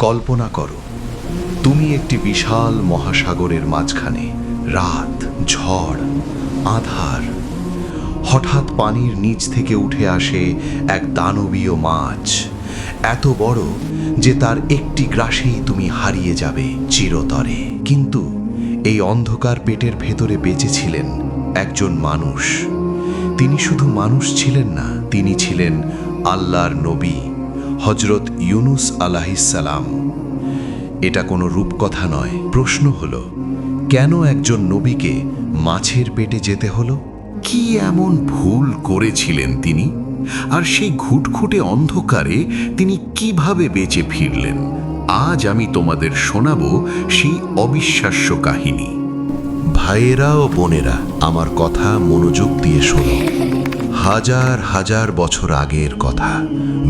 কল্পনা করো, তুমি একটি বিশাল মহাসাগরের মাঝখানে, রাত, ঝড়, আঁধার। হঠাৎ পানির নিচ থেকে উঠে আসে এক দানবীয় মাছ, এত বড় যে তার একটি গ্রাসেই তুমি হারিয়ে যাবে চিরতরে। কিন্তু এই অন্ধকার পেটের ভেতরে বেঁচে ছিলেন একজন মানুষ। তিনি শুধু মানুষ ছিলেন না, তিনি ছিলেন আল্লাহর নবী, হজরত ইউনুস আলাইহিসসালাম। এটা কোনো রূপকথা নয়। প্রশ্ন হলো, কেন একজন নবীকে মাছের পেটে যেতে হলো? কি এমন ভুল করেছিলেন তিনি, আর সেই ঘুটঘুটে অন্ধকারে তিনি কিভাবে বেঁচে ফিরলেন? আজ আমি তোমাদের শোনাবো সেই অবিশ্বাস্য কাহিনী। ভাইয়েরা ও বোনেরা, আমার কথা মনোযোগ দিয়ে শোনো। হাজার হাজার বছর আগের কথা।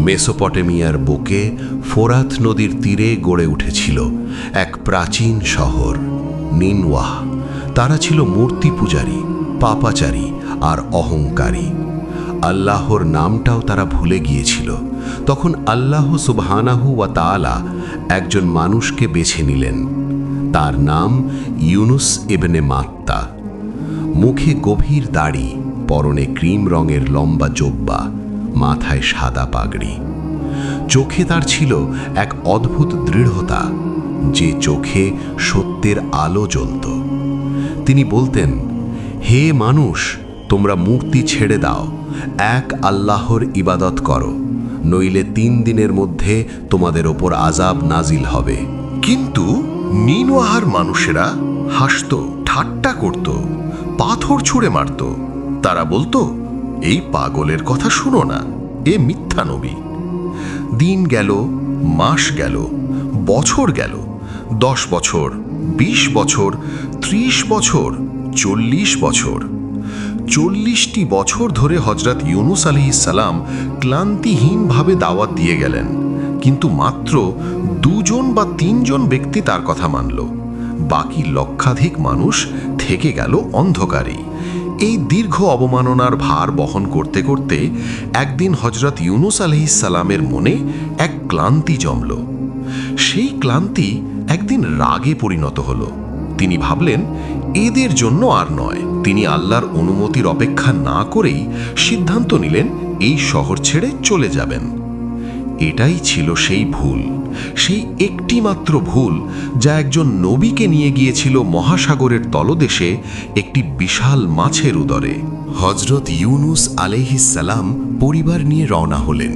মেসোপটেমিয়ার বুকে ফোরাত নদীর তীরে গড়ে উঠেছিল এক প্রাচীন শহর, নিনওয়াহ। তারা ছিল মূর্তি পূজারী, পাপাচারী আর অহংকারী। আল্লাহর নামটাও তারা ভুলে গিয়েছিল। তখন আল্লাহ সুবহানাহু ওয়া তাআলা একজন মানুষকে বেছে নিলেন। তার নাম ইউনুস ইবনে মাত্তা। মুখে গভীর দাড়ি, পরনে ক্রিম রঙের লম্বা জোব্বা, মাথায় সাদা পাগড়ি। চোখে তার ছিল এক অদ্ভুত দৃঢ়তা, যে চোখে সত্যের আলো জ্বলত। তিনি বলতেন, হে মানুষ, তোমরা মূর্তি ছেড়ে দাও, এক আল্লাহর ইবাদত করো, নইলে 3 দিনের মধ্যে তোমাদের ওপর আযাব নাজিল হবে। কিন্তু নিনওয়াহার মানুষেরা হাসত, ঠাট্টা করত, পাথর ছুঁড়ে মারত। তারা বলতো, এই পাগলের কথা শুনো না, এ মিথ্যা নবী। দিন গেল, মাস গেল, বছর গেল, 10 বছর, 20 বছর, 30 বছর, 40 বছর। 40টি বছর ধরে হজরত ইউনুস আলাইহিসসালাম ক্লান্তিহীনভাবে দাওয়াত দিয়ে গেলেন, কিন্তু মাত্র 2 জন বা 3 জন ব্যক্তি তার কথা মানল। বাকি লক্ষাধিক মানুষ থেকে গেল অন্ধকারেই। এই দীর্ঘ অবমাননার ভার বহন করতে করতে একদিন হজরত ইউনুস আলাইহিসসালামের মনে এক ক্লান্তি জমল। সেই ক্লান্তি একদিন রাগে পরিণত হলো। তিনি ভাবলেন, এদের জন্য আর নয়। তিনি আল্লাহর অনুমতির অপেক্ষা না করেই সিদ্ধান্ত নিলেন এই শহর ছেড়ে চলে যাবেন। এটাই ছিল সেই ভুল, সেই একটি মাত্র ভুল যা একজন নবীকে নিয়ে গিয়েছিল মহাসাগরের তলদেশে একটি বিশাল মাছের উদরে। হজরত ইউনুস আলাইহিসসালাম পরিবার নিয়ে রওনা হলেন।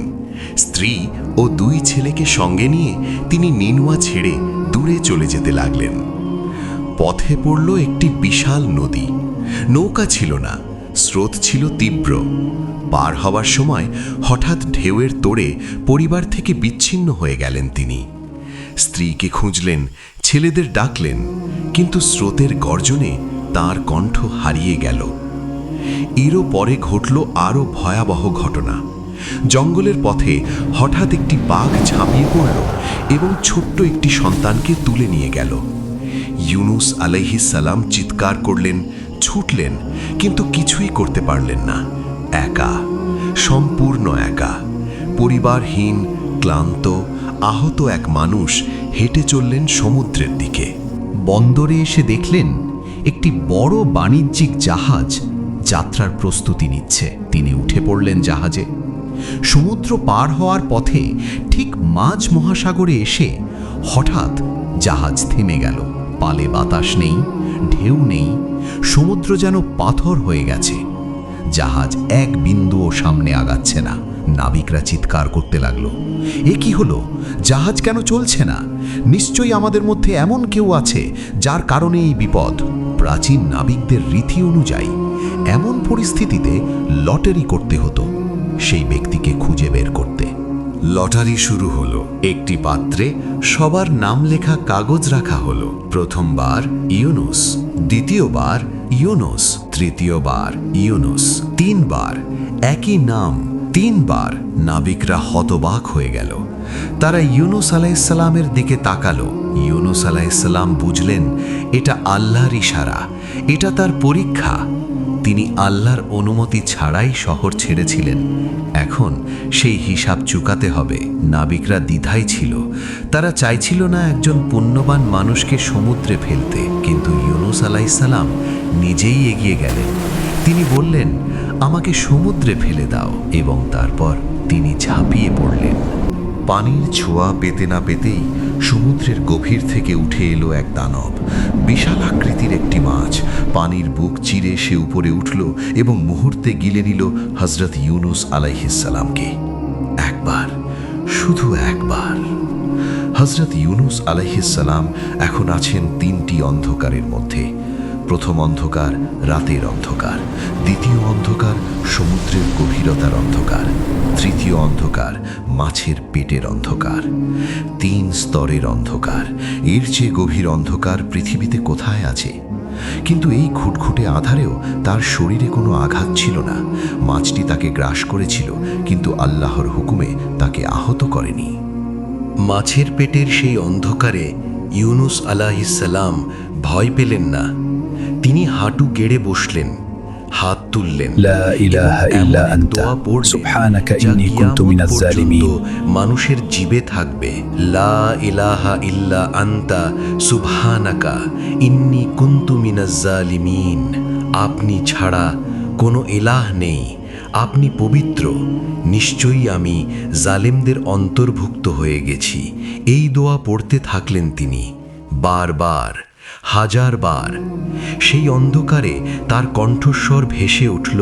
স্ত্রী ও 2 ছেলেকে সঙ্গে নিয়ে তিনি নিনওয়া ছেড়ে দূরে চলে যেতে লাগলেন। পথে পড়ল একটি বিশাল নদী। নৌকা ছিল না, স্রোত ছিল তীব্র। পার হওয়ার সময় হঠাৎ ঢেউয়ের তোড়ে পরিবার থেকে বিচ্ছিন্ন হয়ে গেলেন তিনি। স্ত্রীকে খুঁজলেন, ছেলেদের ডাকলেন, কিন্তু স্রোতের গর্জনে তার কণ্ঠ হারিয়ে গেল। এরও পরে ঘটল আরও ভয়াবহ ঘটনা। জঙ্গলের পথে হঠাৎ একটি বাঘ ঝাঁপিয়ে পড়ল এবং ছোট্ট একটি সন্তানকে তুলে নিয়ে গেল। ইউনুস আলাইহিসসালাম চিৎকার করলেন, ছুটলেন, কিন্তু কিছুই করতে পারলেন না। একা, সম্পূর্ণ একা, পরিবারহীন, ক্লান্ত, আহত এক মানুষ হেঁটে চললেন সমুদ্রের দিকে। বন্দরে এসে দেখলেন একটি বড় বাণিজ্যিক জাহাজ যাত্রার প্রস্তুতি নিচ্ছে। তিনি উঠে পড়লেন জাহাজে। সমুদ্র পার হওয়ার পথে ঠিক মাঝ মহাসাগরে এসে হঠাৎ জাহাজ থেমে গেল। পালে বাতাস নেই, ঢেউ নেই, সমুদ্র যেন পাথর হয়ে গেছে। জাহাজ এক বিন্দুও সামনে আগাচ্ছে না। নাবিকরা চিৎকার করতে লাগলো, এ কি হলো? জাহাজ কেন চলছে না? নিশ্চয়ই আমাদের মধ্যে এমন কেউ আছে যার কারণে এই বিপদ। প্রাচীন নাবিকদের রীতি অনুযায়ী এমন পরিস্থিতিতে লটারি করতে হতো সেই ব্যক্তিকে খুঁজে বের করতে। লটারি শুরু হলো। একটি পাত্রে সবার নাম লেখা কাগজ রাখা হলো। প্রথমবার ইউনুস, দ্বিতীয়বার ইউনুস, তৃতীয়বার ইউনুস। 3 বার একই নাম, 3 বার। নাবিকরা হতবাক হয়ে গেল। তারা ইউনুস আলাইহিসসালামের দিকে তাকালো। ইউনুস আলাইহিসসালাম বুঝলেন এটা আল্লাহর ইশারা, এটা তার পরীক্ষা। তিনি আল্লাহর অনুমতি ছাড়াই শহর ছেড়েছিলেন। এখন সেই হিসাব চুকাতে হবে। নাবিকরা দ্বিধায় ছিল। তারা চাইছিল না একজন পুণ্যবান মানুষকে সমুদ্রে ফেলতে, কিন্তু ইউনুস আলাইহিসসালাম নিজেই এগিয়ে গেলেন। তিনি বললেন, আমাকে সমুদ্রে ফেলে দাও, এবং তারপর তিনি ঝাঁপিয়ে পড়লেন। পানির ছোঁয়া পেতে না পেতেই সমুদ্রের গভীর থেকে উঠে এলো এক দানব। বিশাল আকৃতির একটি মাছ। পানির বুক চিরে সে উপরে উঠল এবং মুহূর্তে গিলে নিল হযরত ইউনুস আলাইহিসসালামকে। একবার, শুধু একবার। হযরত ইউনুস আলাইহিসসালাম এখন আছেন তিনটি অন্ধকারের মধ্যে। প্রথম অন্ধকার রাতের অন্ধকার, দ্বিতীয় অন্ধকার সমুদ্রের গভীরতার অন্ধকার, তৃতীয় অন্ধকার মাছের পেটের অন্ধকার। 3 স্তরের অন্ধকার। এর চেয়ে গভীর অন্ধকার পৃথিবীতে কোথায় আছে? কিন্তু এই ঘুটঘুটে আধারেও তার শরীরে কোনো আঘাত ছিল না। মাছটি তাকে গ্রাস করেছিল, কিন্তু আল্লাহর হুকুমে তাকে আহত করেনি। মাছের পেটের সেই অন্ধকারে ইউনুস আলাইহিসসালাম ভয় পেলেন না। তিনি হাঁটু গেড়ে বসলেন, হাত তুললেন। লা ইলাহা ইল্লা আনতা সুবহানাকা ইন্নী কুনতু মিনাজ জালিমিন। মানুষের জিবে থাকবে, লা ইলাহা ইল্লা আনতা সুবহানাকা ইন্নী কুনতু মিনাজ জালিমিন। আপনি ছাড়া কোনো ইলাহ নেই, আপনি পবিত্র, নিশ্চয়ই আমি জালেমদের অন্তর্ভুক্ত হয়ে গেছি। এই দোয়া পড়তে থাকলেন তিনি, বারবার, 1000 বার। সেই অন্ধকারে তার কণ্ঠস্বর ভেসে উঠল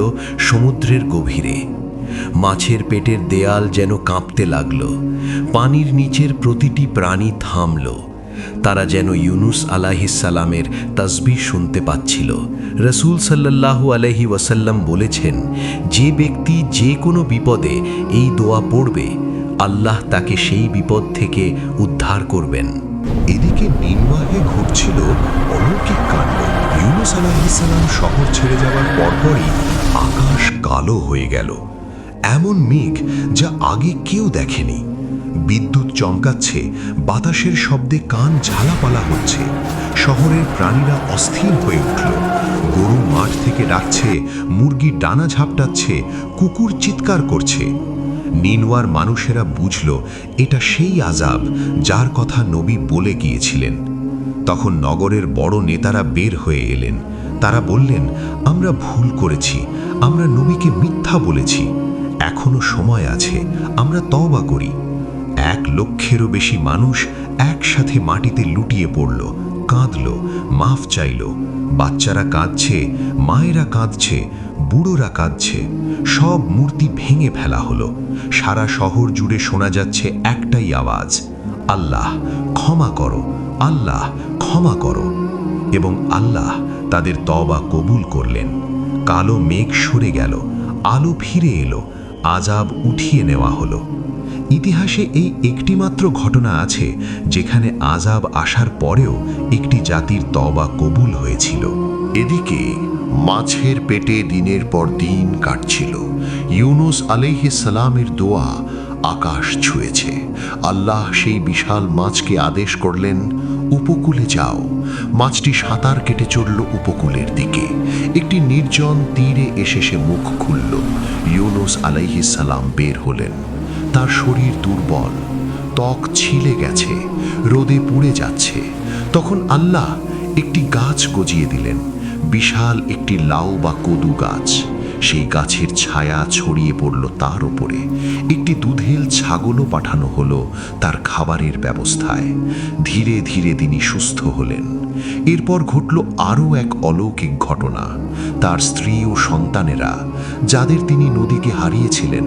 সমুদ্রের গভীরে। মাছের পেটের দেয়াল যেন কাঁপতে লাগল। পানির নিচের প্রতিটি প্রাণী থামল। তারা যেন ইউনুস আলাইহিসসালামের তাসবিহ শুনতে পাচ্ছিল। রাসূল সাল্লাল্লাহু আলাইহি ওয়াসাল্লাম বলেছেন, যে ব্যক্তি যে কোনো বিপদে এই দোয়া পড়বে, আল্লাহ তাকে সেই বিপদ থেকে উদ্ধার করবেন। এদিকে নিনওয়াহে ঘটছিল অলৌকিক কাণ্ড। ইউনুস আলাইহিসসালাম শহর ছেড়ে যাওয়ার পরপরই আকাশ কালো হয়ে গেল। এমন মেঘ যা আগে কেউ দেখেনি। বিদ্যুৎ চমকাচ্ছে, বাতাসের শব্দে কান ঝালাপালা হচ্ছে। শহরের প্রাণীরা অস্থির হয়ে উঠল। গরু মাঠ থেকে ডাকছে, মুরগি ডানা ঝাপটাচ্ছে, কুকুর চিৎকার করছে। নিনওয়ার মানুষেরা বুঝল এটা সেই আযাব যার কথা নবী বলে গিয়েছিলেন। তখন নগরের বড় নেতারা বের হয়ে এলেন। তারা বললেন, আমরা ভুল করেছি, আমরা নবীকে মিথ্যা বলেছি, এখনো সময় আছে, আমরা তওবা করি। 1 লক্ষেরও বেশি মানুষ একসাথে মাটিতে লুটিয়ে পড়ল, কাঁদল, মাফ চাইল। বাচ্চারা কাঁদছে, মায়েরা কাঁদছে, বুড়োরা কাঁদছে। সব মূর্তি ভেঙে ফেলা হলো। সারা শহর জুড়ে শোনা যাচ্ছে একটাই আওয়াজ, আল্লাহ ক্ষমা করো, আল্লাহ ক্ষমা করো। এবং আল্লাহ তাদের তওবা কবুল করলেন। কালো মেঘ সরে গেল, আলো ফিরে এলো, আযাব উঠিয়ে নেওয়া হলো। ইতিহাসে এই একটিমাত্র ঘটনা আছে যেখানে আযাব আসার পরেও একটি জাতির তওবা কবুল হয়েছিল। এদিকে মাছের পেটে দিনের পর দিন কাটছিল। ইউনুস আলাইহিসসালামের দোয়া আকাশ ছুঁয়েছে। আল্লাহ সেই বিশাল মাছকে আদেশ করলেন, উপকূলে যাও। মাছটি সাঁতার কেটে চলল উপকূলের দিকে। একটি নির্জন তীরে এসে সে মুখ খুলল। ইউনুস আলাইহিসসালাম বের হলেন। তার শরীর দুর্বল, ত্বক ছিলে গেছে, রোদে পুড়ে যাচ্ছে। তখন আল্লাহ একটি গাছ গজিয়ে দিলেন, বিশাল একটি লাউ বা কদু গাছ। সেই গাছের ছায়া ছড়িয়ে পড়ল তার উপরে। একটি দুধেল ছাগলও পাঠানো হলো তার খাবারের ব্যবস্থায়। ধীরে ধীরে তিনি সুস্থ হলেন। এরপর ঘটল আরও এক অলৌকিক ঘটনা। তার স্ত্রী ও সন্তানেরা, যাদের তিনি নদীকে হারিয়েছিলেন,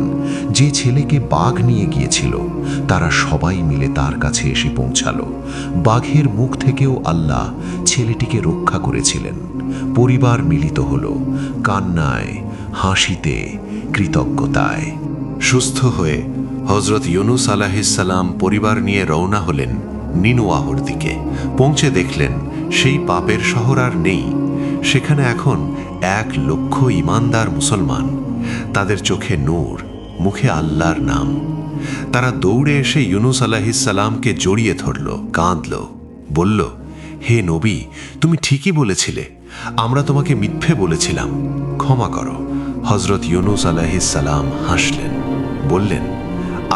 যে ছেলেকে বাঘ নিয়ে গিয়েছিল, তারা সবাই মিলে তার কাছে এসে পৌঁছালো। বাঘের মুখ থেকেও আল্লাহ ছেলেটিকে রক্ষা করেছিলেন। পরিবার মিলিত হলো, কান্নায়, হাসিতে, কৃতজ্ঞতায়। সুস্থ হয়ে হযরত ইউনুস আলাইহিসসালাম পরিবার নিয়ে রওনা হলেন নিনওয়াহর দিকে। পৌঁছে দেখলেন সেই পাপের শহর আর নেই। সেখানে এখন 1 লক্ষ ঈমানদার মুসলমান। তাদের চোখে নূর, মুখে আল্লাহর নাম। তারা দৌড়ে এসে ইউনুস আলাইহিসসালামকে জড়িয়ে ধরল, কাঁদল, বলল, হে নবী, তুমি ঠিকই বলেছিলে, আমরা তোমাকে মিথ্যে বলেছিলাম, ক্ষমা করো। হজরত ইউনুস আলাইহিস সালাম হাসলেন, বললেন,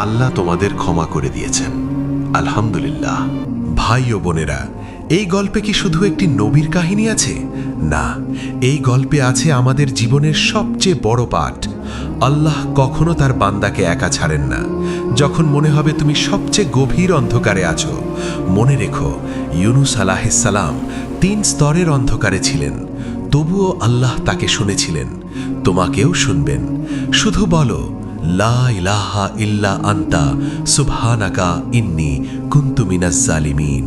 আল্লাহ তোমাদের ক্ষমা করে দিয়েছেন, আলহামদুলিল্লাহ। ভাই ও বোনেরা, এই গল্পে কি শুধু একটি নবীর কাহিনী আছে? না, এই গল্পে আছে আমাদের জীবনের সবচেয়ে বড় পাঠ। আল্লাহ কখনো তার বান্দাকে একা ছাড়েন না। যখন মনে হবে তুমি সবচেয়ে গভীর অন্ধকারে আছো, মনে রেখো ইউনুস আলাইহিস সালাম 3 স্তরের অন্ধকারে ছিলেন, তবুও আল্লাহ তাকে শুনেছিলেন, তোমাকেও শুনবেন। শুধু বলো, লা ইলাহা ইল্লা আনতা সুবহানাকা ইন্নী কুনতু মিনাজ জালিমিন।